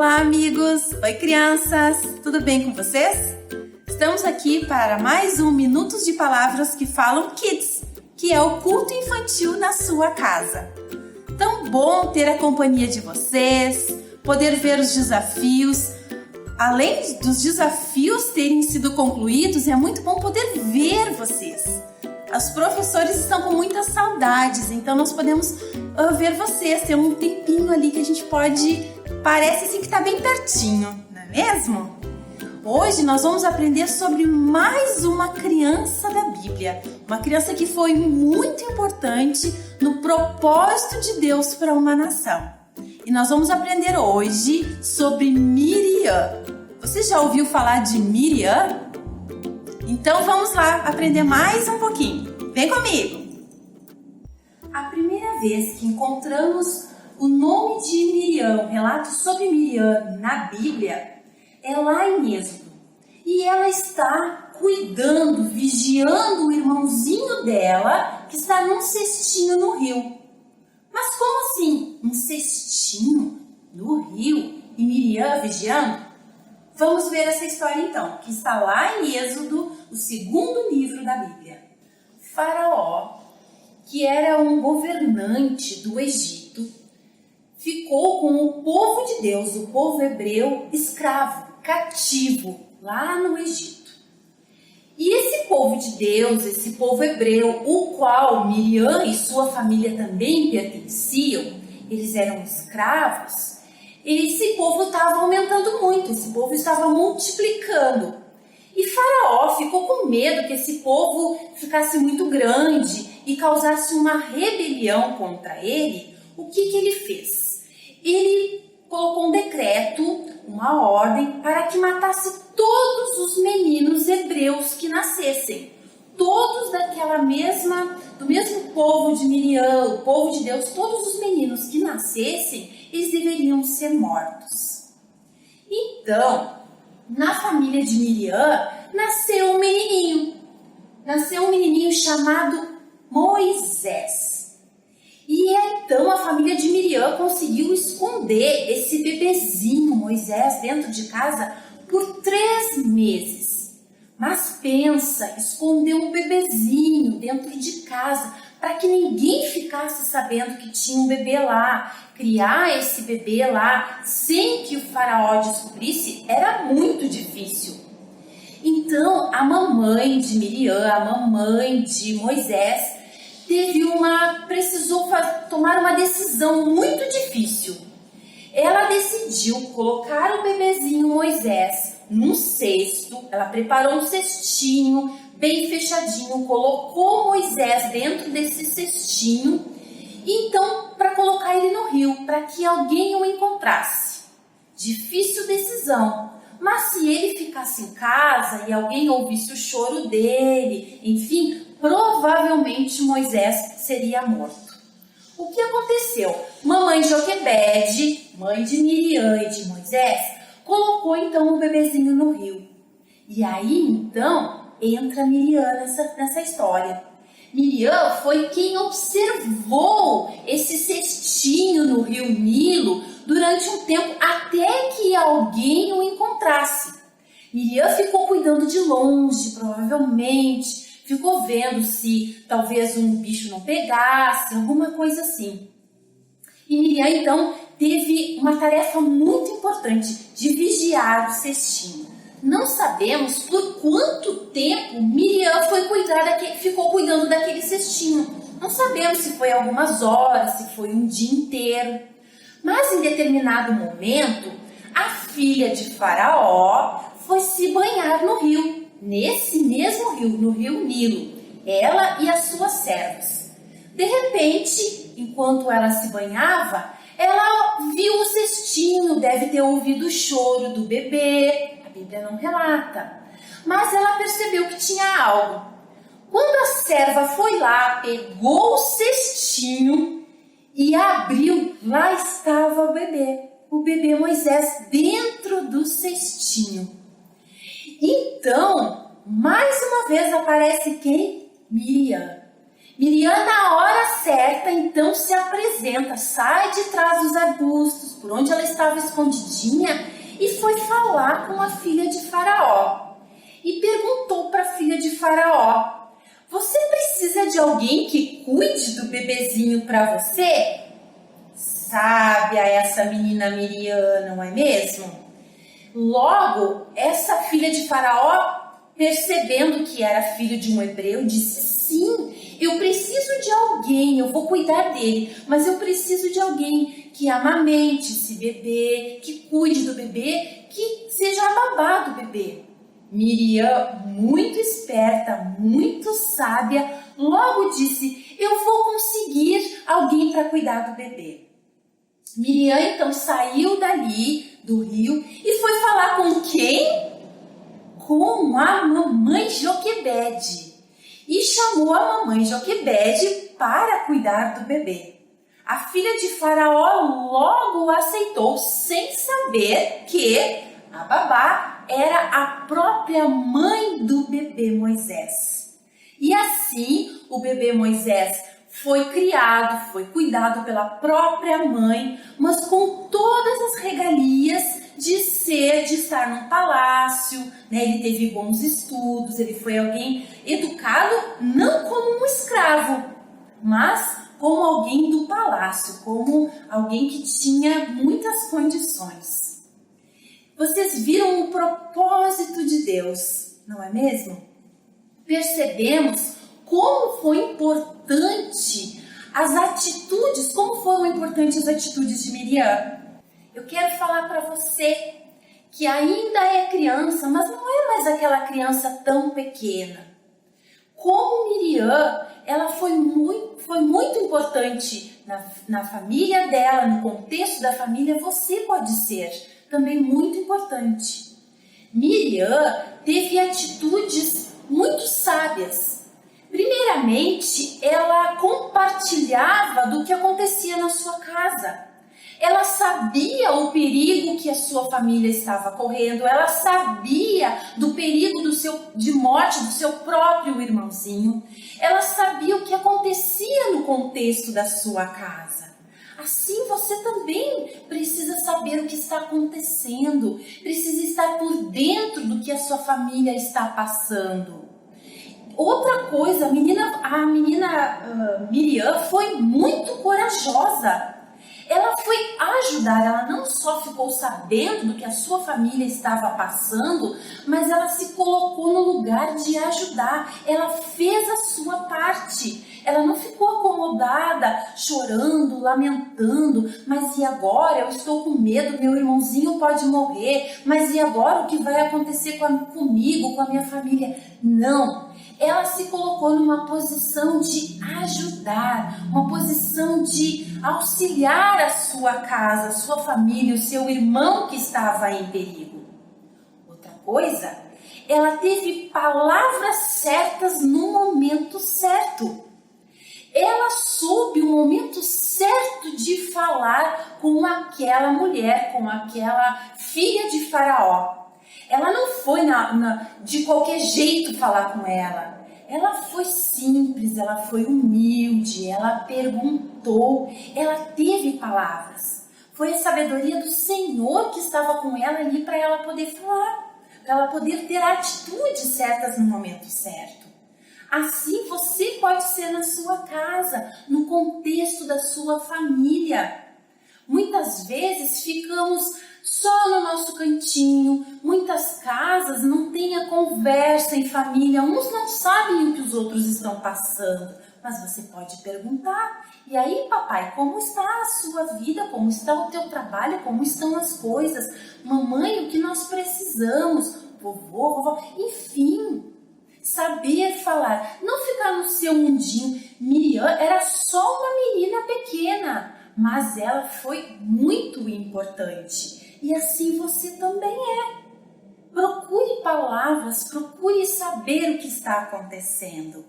Olá, amigos! Oi, crianças! Tudo bem com vocês? Estamos aqui para mais um Minutos de Palavras que Falam Kids, que é o culto infantil na sua casa. Tão bom ter a companhia de vocês, poder ver os desafios. Além dos desafios terem sido concluídos, é muito bom poder ver vocês. Os professores estão com muitas saudades, então nós podemos ver vocês, ter um tempinho ali que a gente pode, parece assim que está bem pertinho, não é mesmo? Hoje nós vamos aprender sobre mais uma criança da Bíblia, uma criança que foi muito importante no propósito de Deus para uma nação. E nós vamos aprender hoje sobre Miriam. Você já ouviu falar de Miriam? Então vamos lá aprender mais um pouquinho. Vem comigo! A primeira vez que encontramos o nome de Miriam, relato sobre Miriam na Bíblia, é lá em Êxodo. E ela está cuidando, vigiando o irmãozinho dela que está num cestinho no rio. Mas como assim? Um cestinho no rio e Miriam vigiando? Vamos ver essa história então, que está lá em Êxodo, o segundo livro da Bíblia. Faraó, que era um governante do Egito, ficou com o povo de Deus, o povo hebreu, escravo, cativo, lá no Egito. E esse povo de Deus, esse povo hebreu, o qual Miriam e sua família também pertenciam, eles eram escravos, esse povo estava aumentando muito, esse povo estava multiplicando. E Faraó ficou com medo que esse povo ficasse muito grande e causasse uma rebelião contra ele. O que ele fez? Ele colocou um decreto, uma ordem, para que matasse todos os meninos hebreus que nascessem. Todos do mesmo povo de Miriam, o povo de Deus, todos os meninos que nascessem, eles deveriam ser mortos. Então, na família de Miriam, nasceu um menininho chamado Moisés. E então a família de Miriam conseguiu esconder esse bebezinho Moisés dentro de casa por 3 meses. Mas pensa, esconder um bebezinho dentro de casa para que ninguém ficasse sabendo que tinha um bebê lá. Criar esse bebê lá sem que o faraó descobrisse era muito difícil. Então a mamãe de Miriam, a mamãe de Moisés, precisou tomar uma decisão muito difícil. Ela decidiu colocar o bebezinho Moisés num cesto, ela preparou um cestinho bem fechadinho, colocou Moisés dentro desse cestinho, e então para colocar ele no rio, para que alguém o encontrasse. Difícil decisão, mas se ele ficasse em casa e alguém ouvisse o choro dele, enfim, provavelmente Moisés seria morto. O que aconteceu? Mamãe Joquebede, mãe de Miriam e de Moisés, colocou então o bebezinho no rio. E aí então entra Miriam nessa história. Miriam foi quem observou esse cestinho no rio Nilo durante um tempo até que alguém o encontrasse. Miriam ficou cuidando de longe, provavelmente, ficou vendo se talvez um bicho não pegasse, alguma coisa assim. E Miriam então teve uma tarefa muito importante de vigiar o cestinho. Não sabemos por quanto tempo Miriam ficou cuidando daquele cestinho. Não sabemos se foi algumas horas, se foi um dia inteiro. Mas em determinado momento, a filha de Faraó foi se banhar no rio. Nesse mesmo rio, no rio Nilo. Ela e as suas servas. De repente, enquanto ela se banhava, ela viu o cestinho, deve ter ouvido o choro do bebê. A Bíblia não relata, mas ela percebeu que tinha algo. Quando a serva foi lá, pegou o cestinho e abriu, lá estava o bebê Moisés dentro do cestinho. Então, mais uma vez aparece quem? Miriam. Miriam, na hora certa, então se apresenta, sai de trás dos arbustos, por onde ela estava escondidinha, e foi falar com a filha de Faraó. E perguntou para a filha de Faraó: você precisa de alguém que cuide do bebezinho para você? Sábia essa menina Miriam, não é mesmo? Logo, essa filha de Faraó, percebendo que era filho de um hebreu, disse: sim, eu preciso de alguém, eu vou cuidar dele, mas eu preciso de alguém que amamente esse bebê, que cuide do bebê, que seja a babá do bebê. Miriam, muito esperta, muito sábia, logo disse: eu vou conseguir alguém para cuidar do bebê. Miriam então saiu dali do rio e foi falar com quem? Com a mamãe Joquebede. E chamou a mamãe Joquebede para cuidar do bebê. A filha de Faraó logo aceitou, sem saber que a babá era a própria mãe do bebê Moisés. E assim o bebê Moisés foi criado, foi cuidado pela própria mãe, mas com todas as regalias de estar num palácio, né? Ele teve bons estudos, ele foi alguém educado não como um escravo, mas como alguém do palácio, como alguém que tinha muitas condições. Vocês viram o propósito de Deus, não é mesmo? Percebemos como foi importante as atitudes, como foram importantes as atitudes de Miriam. Eu quero falar para você que ainda é criança, mas não é mais aquela criança tão pequena. Como Miriam, ela foi muito importante na família dela, no contexto da família, você pode ser também muito importante. Miriam teve atitudes muito sábias. Primeiramente, ela compartilhava do que acontecia na sua casa. Ela sabia o perigo que a sua família estava correndo, ela sabia do perigo de morte do seu próprio irmãozinho, ela sabia o que acontecia no contexto da sua casa. Assim você também precisa saber o que está acontecendo, precisa estar por dentro do que a sua família está passando. Outra coisa, a menina Miriam foi muito corajosa. Ela foi ajudar, ela não só ficou sabendo do que a sua família estava passando, mas ela se colocou no lugar de ajudar. Ela fez a sua parte. Ela não ficou acomodada, chorando, lamentando. Mas e agora? Eu estou com medo, meu irmãozinho pode morrer. Mas e agora? O que vai acontecer comigo, com a minha família? Não. Ela se colocou numa posição de ajudar, uma posição de auxiliar a sua casa, a sua família, o seu irmão que estava em perigo. Outra coisa, ela teve palavras certas no momento certo. Ela soube o momento certo de falar com aquela mulher, com aquela filha de Faraó. Ela não foi de qualquer jeito falar com ela. Ela foi simples, ela foi humilde, ela perguntou, ela teve palavras. Foi a sabedoria do Senhor que estava com ela ali para ela poder falar, para ela poder ter atitudes certas no momento certo. Assim você pode ser na sua casa, no contexto da sua família. Muitas vezes ficamos só no nosso cantinho, muitas casas não têm a conversa em família, uns não sabem o que os outros estão passando, mas você pode perguntar: e aí papai, como está a sua vida, como está o teu trabalho, como estão as coisas, mamãe, o que nós precisamos, vovô, vovó, enfim. Saber falar, não ficar no seu mundinho. Miriam era só uma menina pequena, mas ela foi muito importante. E assim você também é. Procure palavras, procure saber o que está acontecendo.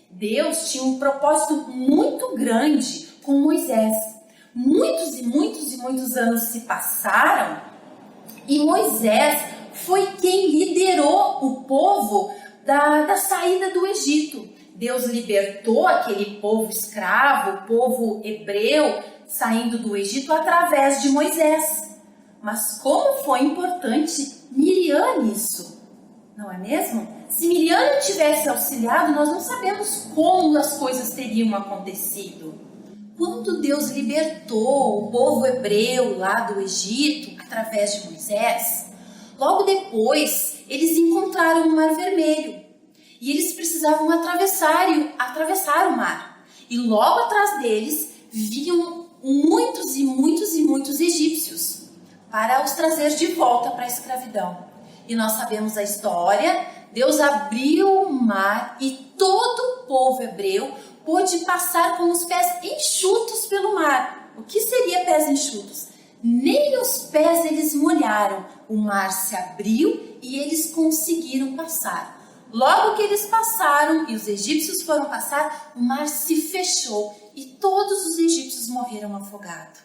Deus tinha um propósito muito grande com Moisés. Muitos anos se passaram e Moisés foi quem liderou o povo da saída do Egito. Deus libertou aquele povo escravo, o povo hebreu, saindo do Egito através de Moisés. Mas como foi importante Miriam nisso, não é mesmo? Se Miriam não tivesse auxiliado, nós não sabemos como as coisas teriam acontecido. Quando Deus libertou o povo hebreu lá do Egito, através de Moisés, logo depois eles encontraram o Mar Vermelho e eles precisavam atravessar o mar. E logo atrás deles vinham muitos egípcios para os trazer de volta para a escravidão. E nós sabemos a história, Deus abriu o mar e todo o povo hebreu pôde passar com os pés enxutos pelo mar. O que seria pés enxutos? Nem os pés eles molharam, o mar se abriu e eles conseguiram passar. Logo que eles passaram e os egípcios foram passar, o mar se fechou e todos os egípcios morreram afogados.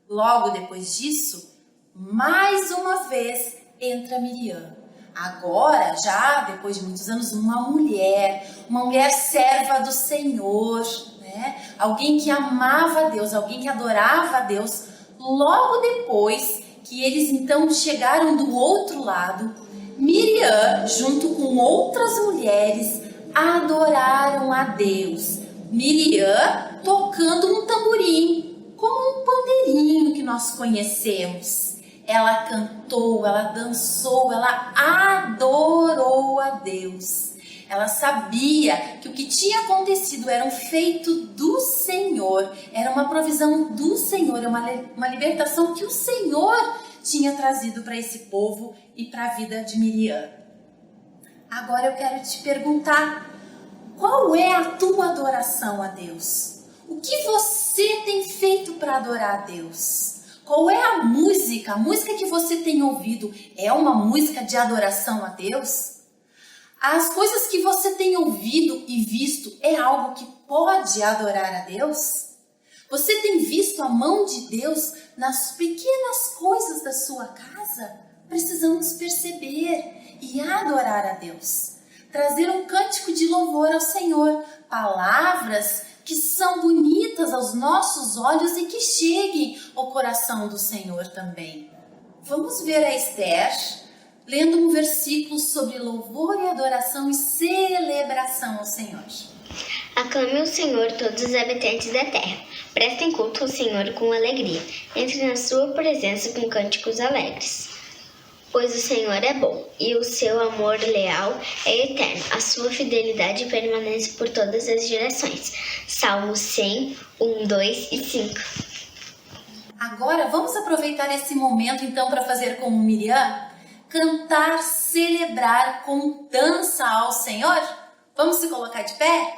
Logo depois disso, mais uma vez entra Miriam. Agora, já depois de muitos anos, uma mulher serva do Senhor, né? Alguém que amava a Deus, alguém que adorava a Deus. Logo depois que eles então chegaram do outro lado, Miriam, junto com outras mulheres, adoraram a Deus. Miriam tocando um tamborim, como um pandeirinho que nós conhecemos. Ela cantou, ela dançou, ela adorou a Deus. Ela sabia que o que tinha acontecido era um feito do Senhor, era uma provisão do Senhor, uma libertação que o Senhor tinha trazido para esse povo e para a vida de Miriam. Agora eu quero te perguntar, qual é a tua adoração a Deus? O que você tem feito para adorar a Deus? Qual é a música que você tem ouvido? É uma música de adoração a Deus? As coisas que você tem ouvido e visto é algo que pode adorar a Deus? Você tem visto a mão de Deus nas pequenas coisas da sua casa? Precisamos perceber e adorar a Deus. Trazer um cântico de louvor ao Senhor, palavras que são bonitas aos nossos olhos e que cheguem ao coração do Senhor também. Vamos ver a Esther lendo um versículo sobre louvor e adoração e celebração ao Senhor. Aclame o Senhor todos os habitantes da terra. Prestem culto ao Senhor com alegria. Entre na sua presença com cânticos alegres. Pois o Senhor é bom, e o seu amor leal é eterno. A sua fidelidade permanece por todas as gerações. Salmos 100, 1, 2 e 5. Agora vamos aproveitar esse momento então para fazer como Miriam, cantar, celebrar com dança ao Senhor? Vamos se colocar de pé?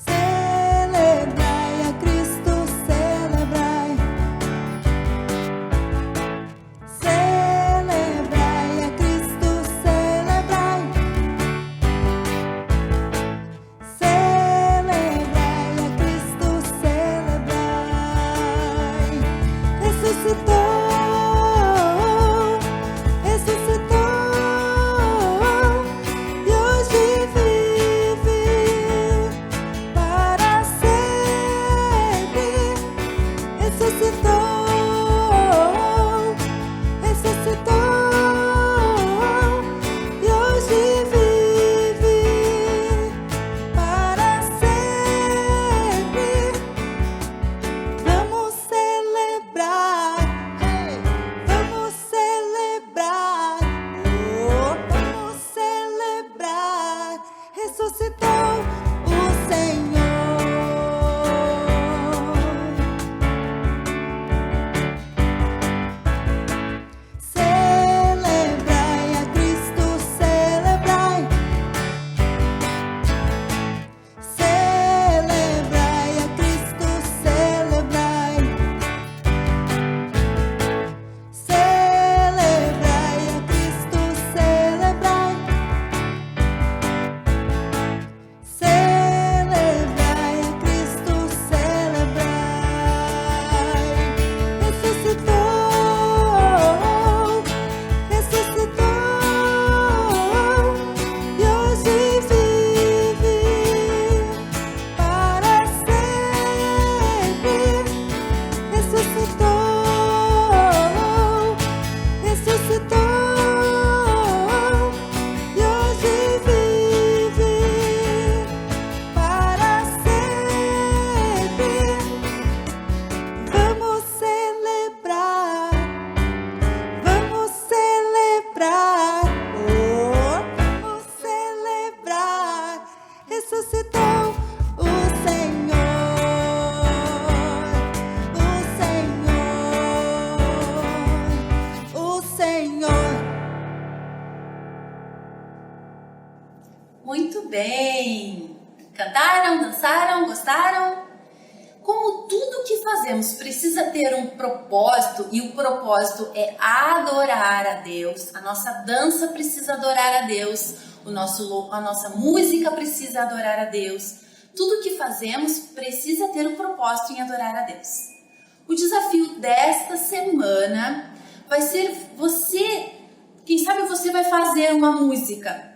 Celebrai Muito bem! Cantaram, dançaram, gostaram? Como tudo que fazemos precisa ter um propósito, e o propósito é adorar a Deus, a nossa dança precisa adorar a Deus, a nossa música precisa adorar a Deus, tudo que fazemos precisa ter um propósito em adorar a Deus. O desafio desta semana vai ser você, quem sabe você vai fazer uma música.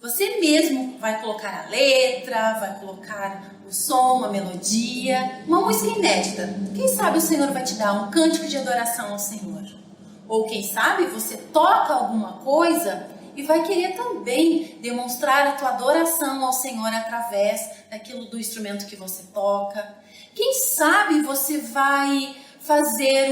Você mesmo vai colocar a letra, vai colocar o som, a melodia, uma música inédita. Quem sabe o Senhor vai te dar um cântico de adoração ao Senhor. Ou quem sabe você toca alguma coisa e vai querer também demonstrar a tua adoração ao Senhor através do instrumento que você toca. Quem sabe você vai fazer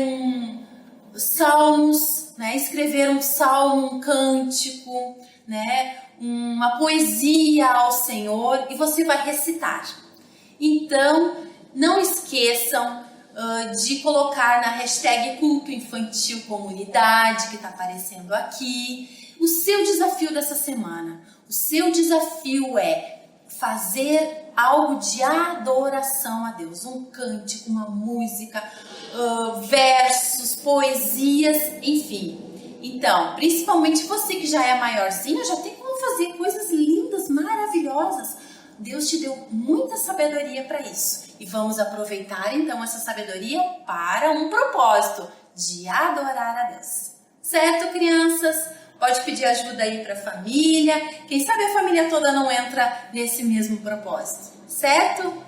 salmos, né? Escrever um salmo, um cântico, né? Uma poesia ao Senhor e você vai recitar. Então, não esqueçam de colocar na hashtag Culto Infantil Comunidade, que está aparecendo aqui, o seu desafio dessa semana. O seu desafio é fazer algo de adoração a Deus, um cântico, uma música, versos, poesias, enfim. Então, principalmente você que já é maiorzinho, já tem como fazer coisas lindas, maravilhosas. Deus te deu muita sabedoria para isso. E vamos aproveitar então essa sabedoria para um propósito de adorar a Deus. Certo, crianças? Pode pedir ajuda aí para a família. Quem sabe a família toda não entra nesse mesmo propósito. Certo?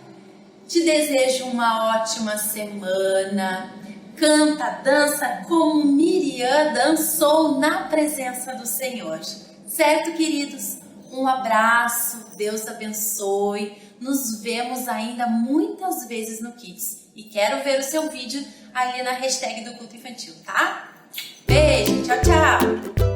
Te desejo uma ótima semana. Canta, dança como Miriam dançou na presença do Senhor. Certo, queridos? Um abraço, Deus abençoe. Nos vemos ainda muitas vezes no Kids. E quero ver o seu vídeo ali na hashtag do Culto Infantil, tá? Beijo, tchau, tchau!